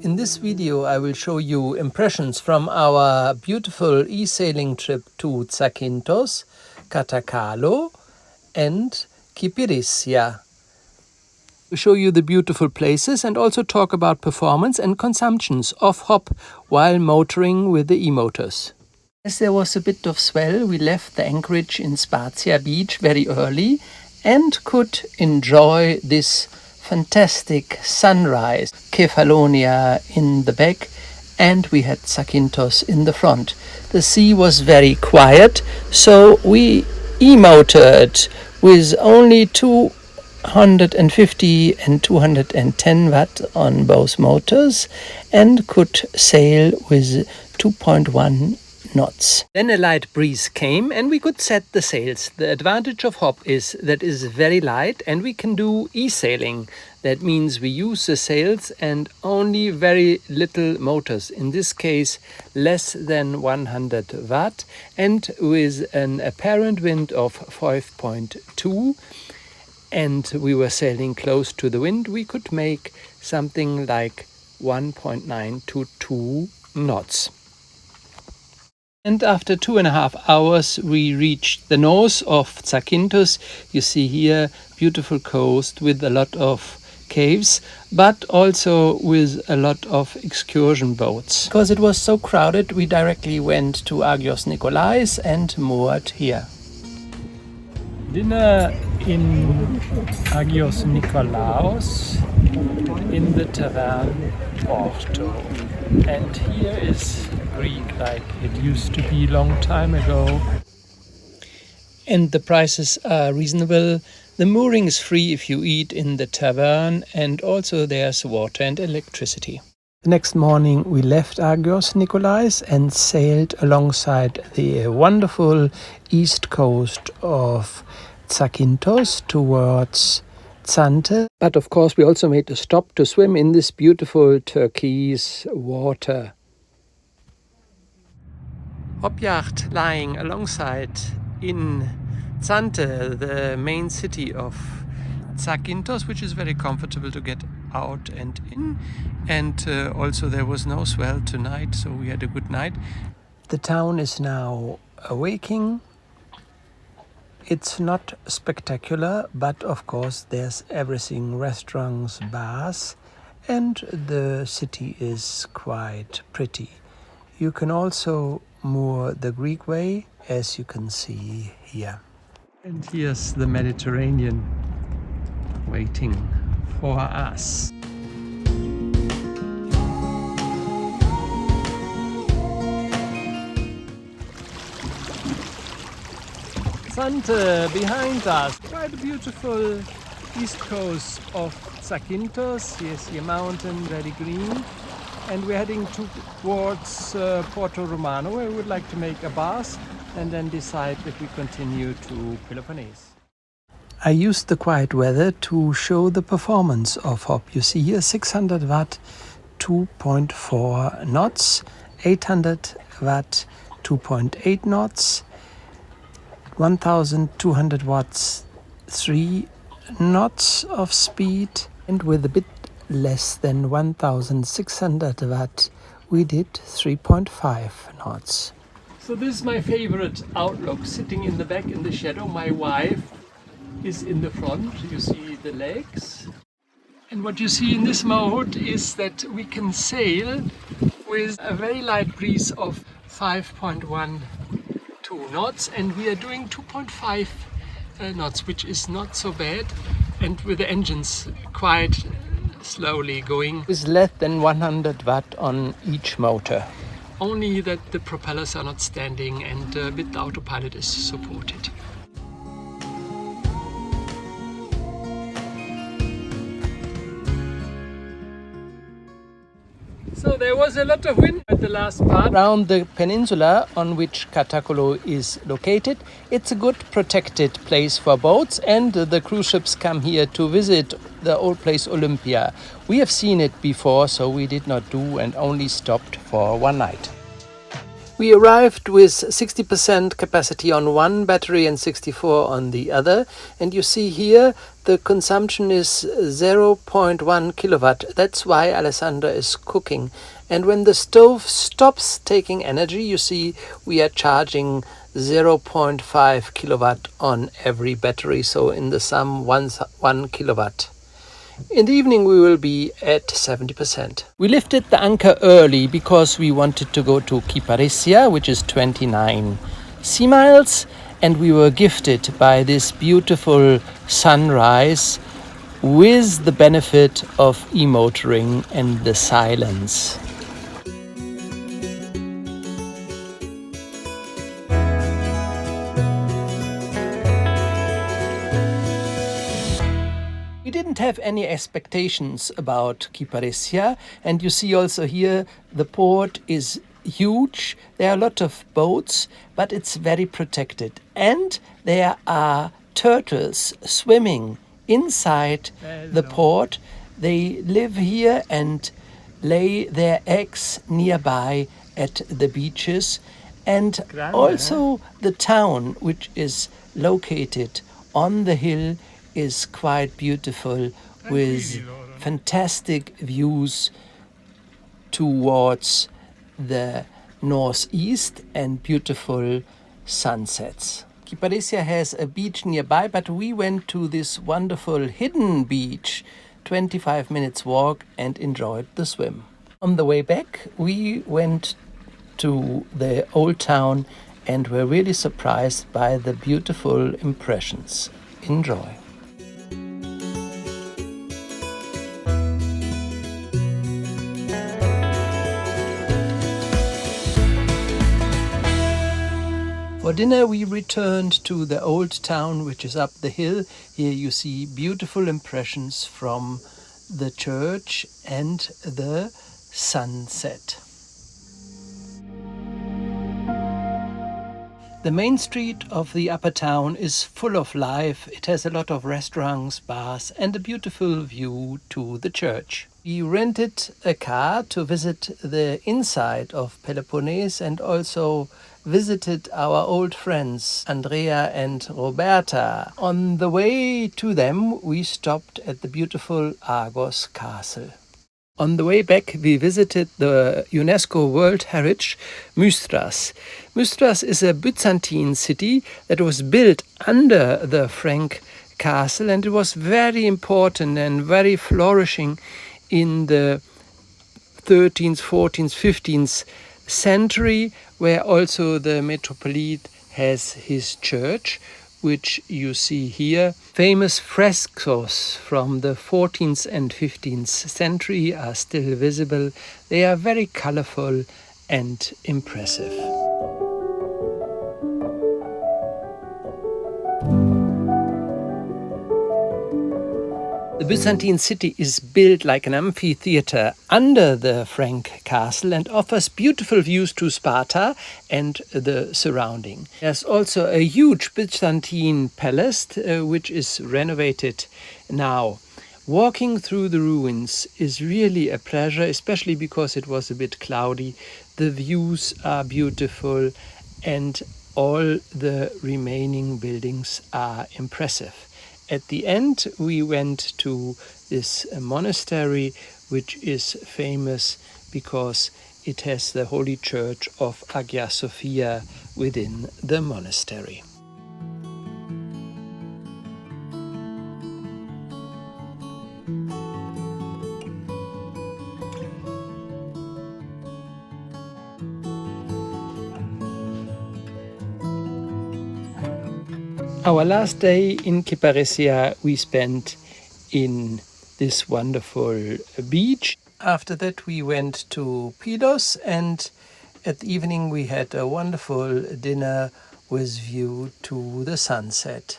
In this video I will show you impressions from our beautiful e-sailing trip to Zakynthos, Katakolo and Kypirissia. We show you the beautiful places and also talk about performance and consumptions of hop while motoring with the e-motors. As there was a bit of swell, we left the anchorage in Spazia Beach very early and could enjoy this fantastic sunrise. Kefalonia in the back and we had Zakynthos in the front. The sea was very quiet, so we e-motored with only 250 and 210 watt on both motors and could sail with 2.1 knots. Then a light breeze came and we could set the sails. The advantage of hop is that it is very light and we can do e-sailing. That means we use the sails and only very little motors. In this case, less than 100 watt and with an apparent wind of 5.2. And we were sailing close to the wind. We could make something like 1.9 to 2 knots. And after 2.5 hours we reached the north of Zakynthos. You see here beautiful coast with a lot of caves, but also with a lot of excursion boats. Because it was so crowded, we directly went to Agios Nikolaos and moored here. Dinner in Agios Nikolaos in the tavern Porto. And here is Greek like it used to be a long time ago. And the prices are reasonable. The mooring is free if you eat in the tavern, and also there's water and electricity. The next morning we left Agios Nikolaos and sailed alongside the wonderful east coast of Zakynthos towards Zante. But of course we also made a stop to swim in this beautiful turquoise water. HopYacht lying alongside in Zante, the main city of Zakynthos, which is very comfortable to get out and in. And also there was no swell tonight, so we had a good night. The town is now awaking. It's not spectacular, but of course there's everything, restaurants, bars, and the city is quite pretty. You can also moor the Greek way, as you can see here. And here's the Mediterranean waiting for us. Zante behind us, quite a beautiful east coast of Zakynthos. Here's the mountain, very green. And we're heading towards Porto Romano, where we would like to make a bath and then decide if we continue to Peloponnese. I used the quiet weather to show the performance of hop. You see here 600 watt 2.4 knots, 800 watt 2.8 knots, 1200 watts 3 knots of speed, and with a bit less than 1600 watt we did 3.5 knots. So this is my favorite outlook, sitting in the back in the shadow. My wife is in the front, you see the legs. And what you see in this mode is that we can sail with a very light breeze of 5.12 knots, and we are doing 2.5 knots, which is not so bad, and with the engines quite slowly going. With less than 100 watt on each motor. Only that the propellers are not standing and a bit the autopilot is supported. So there was a lot of wind at the last part. Around the peninsula on which Katakolo is located, it's a good protected place for boats, and the cruise ships come here to visit the old place Olympia. We have seen it before, so we did not do and only stopped for one night. We arrived with 60% capacity on one battery and 64 on the other, and you see here the consumption is 0.1 kilowatt. That's why Alessandra is cooking. And when the stove stops taking energy, you see we are charging 0.5 kilowatt on every battery, so in the sum 1 kilowatt. In the evening we will be at 70%. We lifted the anchor early because we wanted to go to Kyparissia, which is 29 sea miles, and we were gifted by this beautiful sunrise with the benefit of e-motoring and the silence. We didn't have any expectations about Kyparissia, and you see also here the port is huge. There are a lot of boats, but it's very protected. And there are turtles swimming inside the port. They live here and lay their eggs nearby at the beaches. And also the town, which is located on the hill, is quite beautiful with fantastic views towards the northeast and beautiful sunsets. Kyparissia has a beach nearby, but we went to this wonderful hidden beach, 25 minutes walk, and enjoyed the swim. On the way back, we went to the old town and were really surprised by the beautiful impressions. Enjoy. For dinner we returned to the old town, which is up the hill. Here you see beautiful impressions from the church and the sunset. The main street of the upper town is full of life. It has a lot of restaurants, bars, and a beautiful view to the church. We rented a car to visit the inside of Peloponnese and also visited our old friends Andrea and Roberta. On the way to them, we stopped at the beautiful Argos castle. On the way back, we visited the UNESCO World Heritage, Mystras. Mystras is a Byzantine city that was built under the Frank castle, and it was very important and very flourishing in the 13th, 14th, 15th century, where also the Metropolitan has his church, which you see here. Famous frescoes from the 14th and 15th century are still visible. They are very colorful and impressive. The Byzantine city is built like an amphitheater under the Frank castle and offers beautiful views to Sparta and the surrounding. There's also a huge Byzantine palace which is renovated now. Walking through the ruins is really a pleasure, especially because it was a bit cloudy. The views are beautiful and all the remaining buildings are impressive. At the end, we went to this monastery, which is famous because it has the Holy Church of Hagia Sophia within the monastery. Our last day in Kyparissia we spent in this wonderful beach. After that we went to Pylos, and at the evening we had a wonderful dinner with view to the sunset.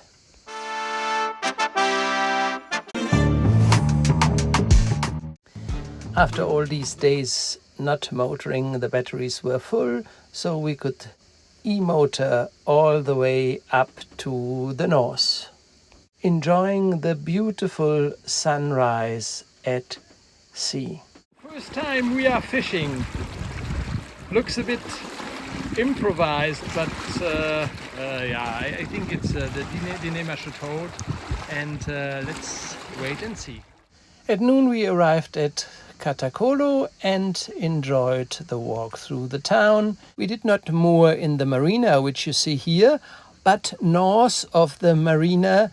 After all these days not motoring, the batteries were full, so we could e-motor all the way up to the north, enjoying the beautiful sunrise at sea. First time we are fishing. Looks a bit improvised, but yeah, I think it's the dilemma should hold, and let's wait and see. At noon we arrived at Katakolo and enjoyed the walk through the town. We did not moor in the marina, which you see here, but north of the marina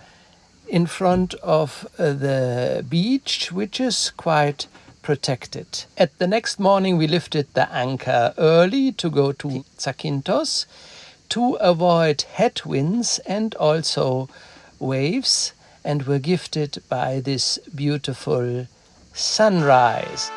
in front of the beach, which is quite protected. At the next morning we lifted the anchor early to go to Zakynthos to avoid headwinds and also waves, and were gifted by this beautiful sunrise.